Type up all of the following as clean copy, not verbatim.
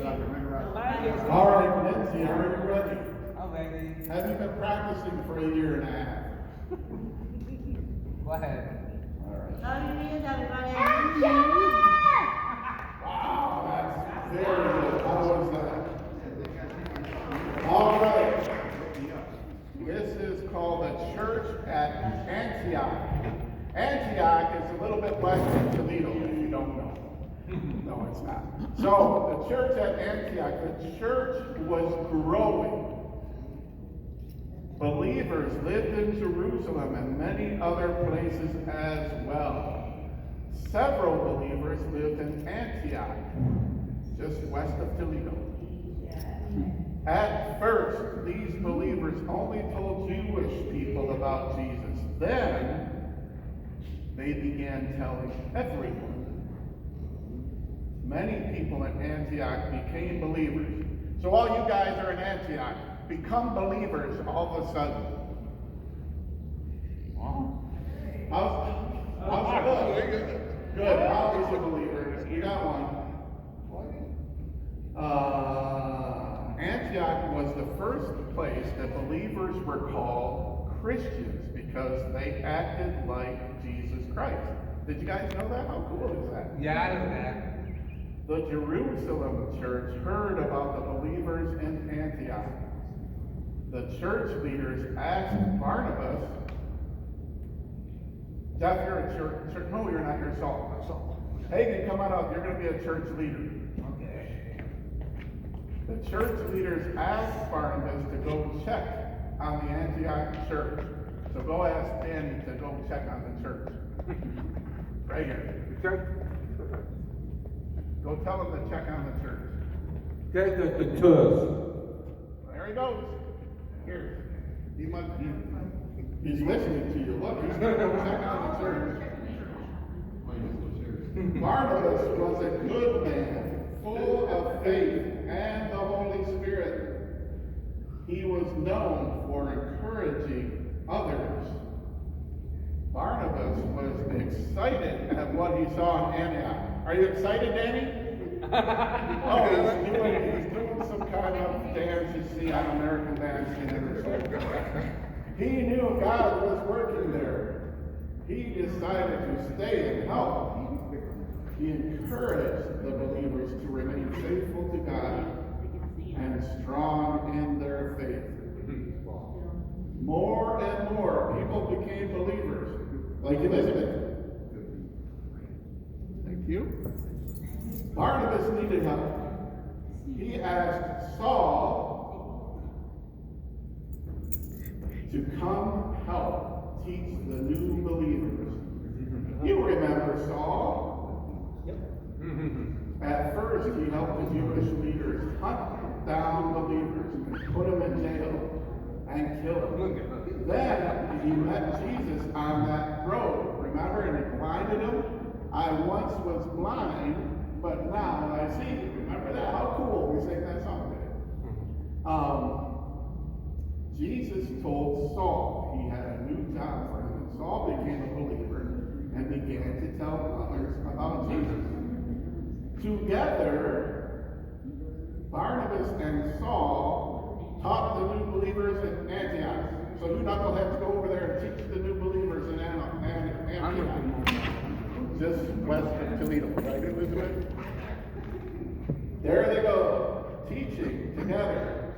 All right, Nancy, are you ready? I'm ready. Have you been practicing for a year and a half? Go ahead. All right. Action! Wow, that's very good. How was that? All right. This is called the church at Antioch. Antioch is a little bit west of Toledo, if you don't know. No, it's not. So, the church at Antioch, the church was growing. Believers lived in Jerusalem and many other places as well. Several believers lived in Antioch, just west of Toledo. At first, these believers only told Jewish people about Jesus. Then, they began telling everyone. Many people in Antioch became believers. So all you guys are in Antioch, become believers all of a sudden. How's good? Good. How's a believer? You got one. Antioch was the first place that believers were called Christians because they acted like Jesus Christ. Did you guys know that? How cool is that? Yeah, I know that. The Jerusalem church heard about the believers in Antioch. The church leaders asked Barnabas, Jeff, you're a church. No, you're not. You're Saul. Hagen, come on up. You're going to be a church leader. Okay. The church leaders asked Barnabas to go check on the Antioch church. So go ask Danny to go check on the church. Right here. Go tell him to check on the church. Get the church. There he goes. Here. He's listening to you. Look, he's going to go check on the church. Barnabas was a good man, full of faith and the Holy Spirit. He was known for encouraging others. Barnabas was excited at what he saw in Antioch. Are you excited, Danny? Oh, he's doing some kind of dance you see on American Dancing. He knew God was working there. He decided to stay and help. He encouraged the believers to remain faithful to God and strong in their faith. More and more people became believers, like Elizabeth. Thank you. Barnabas needed help. He asked Saul to come help teach the new believers. You remember Saul? At first, he helped the Jewish leaders hunt down believers and put them in jail and kill them. Then he met Jesus on that road, remember, and he blinded him. I once was blind, but now I see. Remember that? How cool. We sang that song today. Jesus told Saul he had a new job for him, and Saul became a believer and began to tell others about Jesus. Together, Barnabas and Saul taught the new believers in Antioch. So you knuckleheads go over there and teach the new believers in Antioch. Just west of Toledo, right, Elizabeth? There they go, teaching together.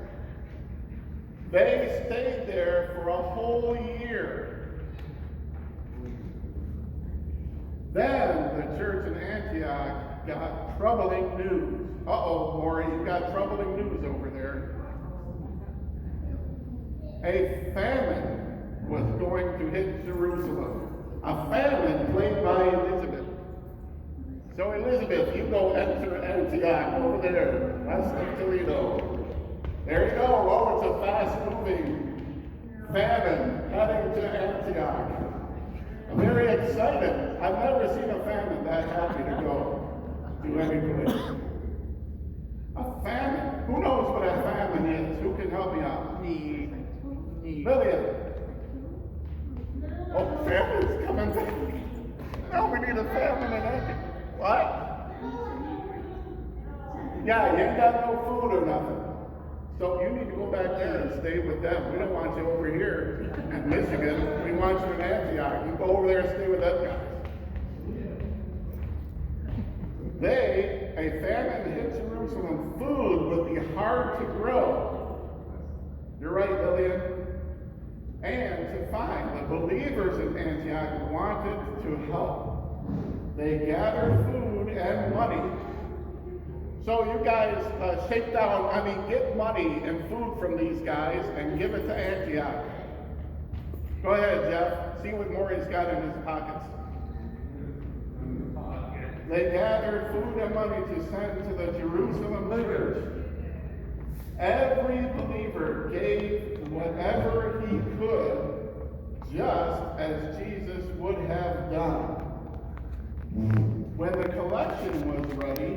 They stayed there for a whole year. Then the church in Antioch got troubling news. Uh-oh, Maury, you got troubling news over there. A famine was going to hit Jerusalem. A famine played by Elizabeth. So Elizabeth, you go enter Antioch over there, west of Toledo. There you go. Oh, it's a fast-moving famine heading to Antioch. I'm very excited. I've never seen a famine that happy to go to any place. A famine. Who knows what a famine is? Who can help me out? Me. Lillian. Oh, famine's coming. Now we need a famine in Antioch. What? Yeah, you ain't got no food or nothing. So you need to go back there and stay with them. We don't want you over here in Michigan. We want you in Antioch. You go over there and stay with them guys. A famine hit Jerusalem. Food would be hard to grow. You're right, Lillian. And to find. The believers in Antioch wanted to help. They gathered food and money. So you guys get money and food from these guys and give it to Antioch. Go ahead, Jeff. See what more he's got in his pockets. They gathered food and money to send to the Jerusalem church. Every believer gave whatever he could, just as Jesus would have done. When the collection was ready,